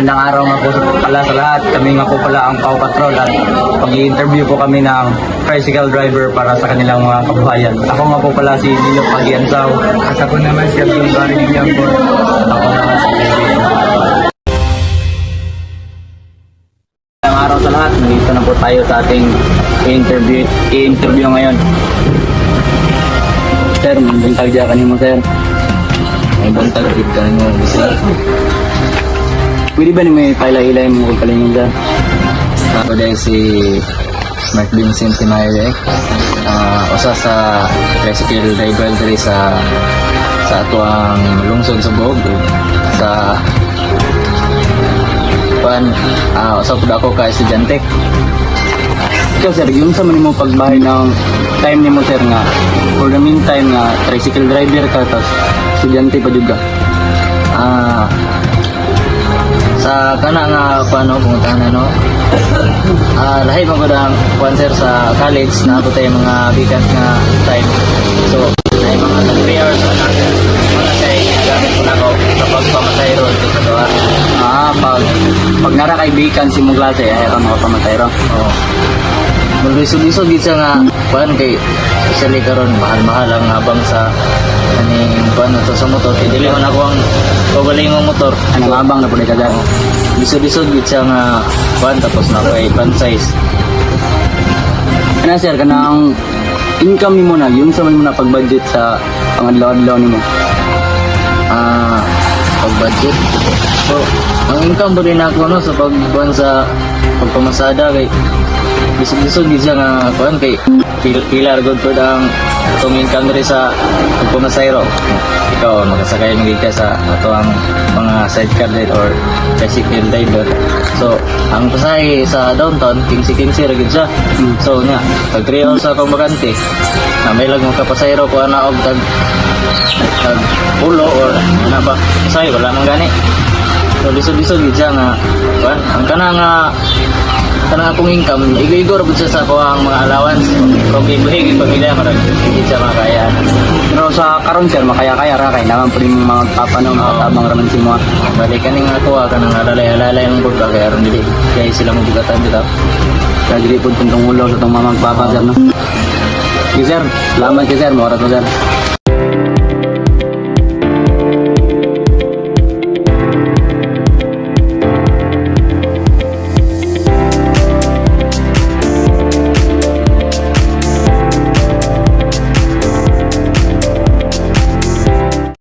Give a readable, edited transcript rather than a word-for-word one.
Magandang araw nga po pala sa lahat. Kami nga po pala ang Pau Patrol at pag-i-interview po kami ng tricycle driver para sa kanilang mga kabuhayan. Ako nga po pala si Lilo Pagiansaw. At ako naman si Abdul Baring Bianco. Ako naman si Magandang araw sa lahat. Dito na po tayo sa ating i-interview ngayon. Sir, bintag dyan kanino sir. May bintag dyan kanino sir. Pwede ba ni may paila-ilay mo kung palingin dyan? Ako dahil si Mark Vincent Timayre, usa sa tricycle driver diri sa ato ang lungsod sa Bohol sa usa pud ako ka estudyante. Ikaw sir, yung sa man mo pagbahay ng time ni mo sir nga for the meantime nga tricycle driver ka tapos estudyante pa jud ka. Sa kana nga paano kung no, lahi man ko ang sir sa college na ako tayo mga vacant nga time. So ay mga 3 hours na natin mga say gamit ko na ako sa pagpamatay road sa doha. Pag nara kay vacancy mo klase ay ka makapamatay ro. Oo. Maglisod-lisod gid siya nga kuan kay especially karon mahal-mahal ang habang sa kaning kuan to sa motor. Dili man ako ang pagaling ng motor. Ano abang na pud ka dyan? Lisod-lisod gid siya nga kuan tapos na kay pan size. Ano sir, kanang income mo na, yung sa man mo na pag-budget sa pangadlaw-adlaw nimo. Pag budget. So, ang income po rin ako no sa pagkuan sa pagpamasada kay lisod-lisod gid siya nga kuan kay pilar good po ang itong income rin sa pagpamasayro. Ikaw makasakay mo ka sa ato ang mga sidecar ride or tricycle driver. So, ang pasahe sa downtown, 15-15 ra gid siya. So, nya, pag 3 hours sa akong bakante, na may lang mga kapasayro ko na og tag ulo or ano ba, pasahe wala nang gani. So, lisod-lisod gid siya nga kuan ang kanang akong income, igo-igo ra pud siya sa ako ang mga allowance. Kung ibuhig yung pamilya, marag hindi siya makaya. Pero sa karon sir, makaya-kaya ra kay naman pud yung mga papanong matabang raman si mo. Balikan nga ako kanang alalay-alalay ng burka kaya aron dili. Kaya sila mo bugatan dito. Kaya dili pud tong ulo sa tong mamang papa sir no. Okay sir, salamat kay sir, mo ra to sir.